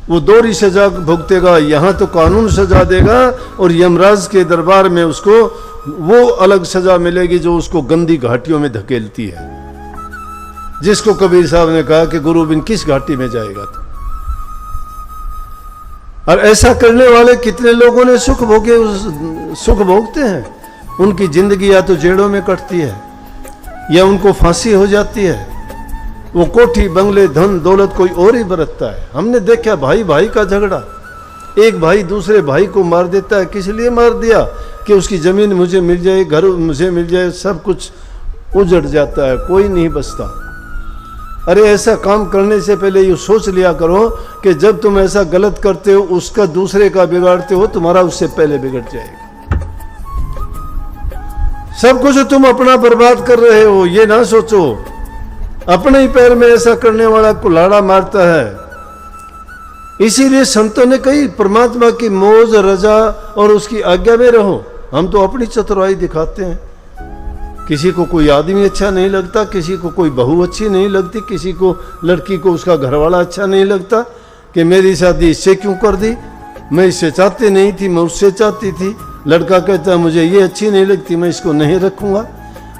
वो दोहरी सजा भुगतेगा, यहाँ तो कानून सजा देगा और यमराज के दरबार में उसको वो अलग सजा मिलेगी जो उसको गंदी घाटियों में धकेलती है, जिसको कबीर साहब ने कहा कि गुरु बिन किस घाटी में जाएगा तो। और ऐसा करने वाले कितने लोगों ने सुख भोगते हैं, उनकी जिंदगी या तो जेलों में कटती है या उनको फांसी हो जाती है, वो कोठी बंगले धन दौलत कोई और ही बरतता है। हमने देखा भाई भाई का झगड़ा, एक भाई दूसरे भाई को मार देता है, किस लिए मार दिया कि उसकी जमीन मुझे मिल जाए, घर मुझे मिल जाए, सब कुछ उजड़ जाता है, कोई नहीं बचता। अरे ऐसा काम करने से पहले ये सोच लिया करो कि जब तुम ऐसा गलत करते हो, उसका दूसरे का बिगाड़ते हो, तुम्हारा उससे पहले बिगड़ जाएगा। सब कुछ तुम अपना बर्बाद कर रहे हो, ये ना सोचो। अपने ही पैर में ऐसा करने वाला कुल्हाड़ा मारता है। इसीलिए संतों ने कही परमात्मा की मौज रजा और उसकी आज्ञा में रहो। हम तो अपनी चतुराई दिखाते हैं, किसी को कोई आदमी अच्छा नहीं लगता, किसी को कोई बहू अच्छी नहीं लगती, किसी को लड़की को उसका घरवाला अच्छा नहीं लगता कि मेरी शादी इससे क्यों कर दी, मैं इससे चाहती नहीं थी, मैं उससे चाहती थी। लड़का कहता है मुझे ये अच्छी नहीं लगती, मैं इसको नहीं रखूंगा।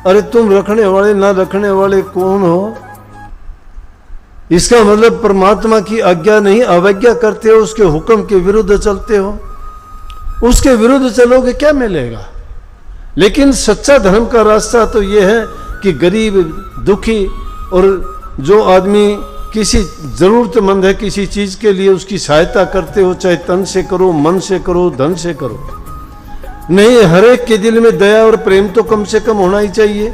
अरे तुम रखने वाले ना रखने वाले कौन हो? इसका मतलब परमात्मा की आज्ञा नहीं, अवज्ञा करते हो, उसके हुक्म के विरुद्ध चलते हो। उसके विरुद्ध चलोगे क्या मिलेगा? लेकिन सच्चा धर्म का रास्ता तो यह है कि गरीब दुखी और जो आदमी किसी जरूरतमंद है किसी चीज के लिए, उसकी सहायता करते हो, चाहे तन से करो, मन से करो, धन से करो। नहीं, हर एक के दिल में दया और प्रेम तो कम से कम होना ही चाहिए।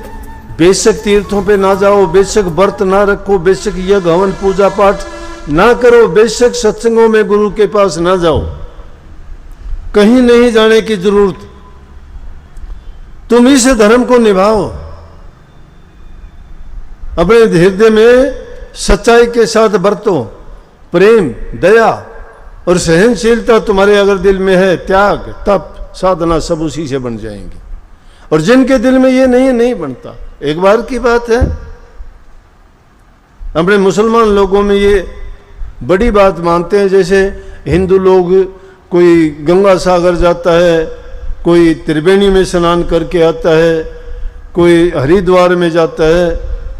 बेशक तीर्थों पे ना जाओ, बेशक व्रत ना रखो, बेशक यज्ञ हवन पूजा पाठ ना करो, बेशक सत्संगों में गुरु के पास ना जाओ, कहीं नहीं जाने की जरूरत। तुम इस धर्म को निभाओ, अपने हृदय में सच्चाई के साथ बरतो। प्रेम, दया और सहनशीलता तुम्हारे अगर दिल में है, त्याग, तप, साधना सब उसी से बन जाएंगे। और जिनके दिल में ये नहीं बनता, एक बार की बात है, अपने मुसलमान लोगों में ये बड़ी बात मानते हैं। जैसे हिंदू लोग, कोई गंगा सागर जाता है, कोई त्रिवेणी में स्नान करके आता है, कोई हरिद्वार में जाता है,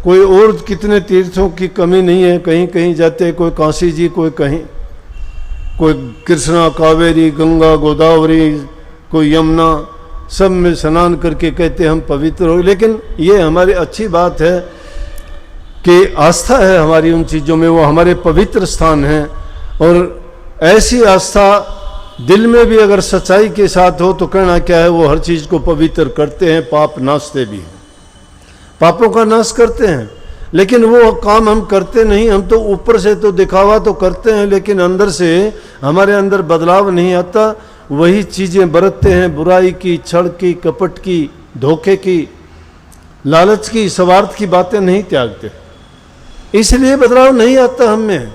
कोई और कितने तीर्थों की कमी नहीं है, कहीं कहीं जाते हैं, कोई काशी जी, कोई कहीं, कोई कृष्णा, कावेरी, गंगा, गोदावरी, कोई यमुना, सब में स्नान करके कहते हम पवित्र हो। लेकिन ये हमारी अच्छी बात है कि आस्था है हमारी उन चीज़ों में, वो हमारे पवित्र स्थान हैं। और ऐसी आस्था दिल में भी अगर सच्चाई के साथ हो तो कहना क्या है, वो हर चीज़ को पवित्र करते हैं, पाप नाशते भी हैं, पापों का नाश करते हैं। लेकिन वो काम हम करते नहीं, हम तो ऊपर से तो दिखावा तो करते हैं, लेकिन अंदर से हमारे अंदर बदलाव नहीं आता। वही चीज़ें बरतते हैं, बुराई की, छल की, कपट की, धोखे की, लालच की, स्वार्थ की बातें नहीं त्यागते, इसलिए बदलाव नहीं आता हम में।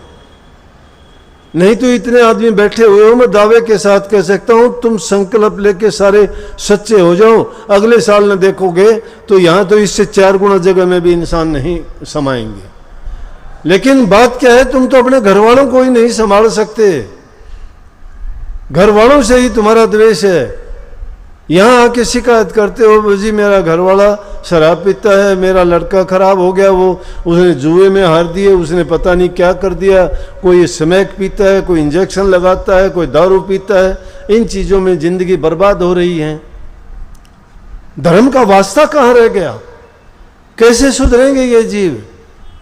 नहीं तो इतने आदमी बैठे हुए हो, मैं दावे के साथ कह सकता हूं, तुम संकल्प लेके सारे सच्चे हो जाओ, अगले साल न देखोगे तो यहां तो इससे 4 गुना जगह में भी इंसान नहीं समाएंगे। लेकिन बात क्या है, तुम तो अपने घर वालों को ही नहीं संभाल सकते, घर वालों से ही तुम्हारा द्वेष है। यहाँ आके शिकायत करते हो, जी मेरा घर वाला शराब पीता है, मेरा लड़का खराब हो गया, वो उसने जुए में हार दिए, उसने पता नहीं क्या कर दिया, कोई स्मैक पीता है, कोई इंजेक्शन लगाता है, कोई दारू पीता है। इन चीज़ों में जिंदगी बर्बाद हो रही है। धर्म का वास्ता कहाँ रह गया? कैसे सुधरेंगे ये जीव?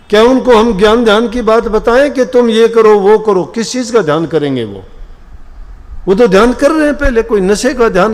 क्या उनको हम ज्ञान ध्यान की बात बताएं कि तुम ये करो वो करो? किस चीज़ का ध्यान करेंगे? वो तो ध्यान कर रहे हैं, पहले कोई नशे का ध्यान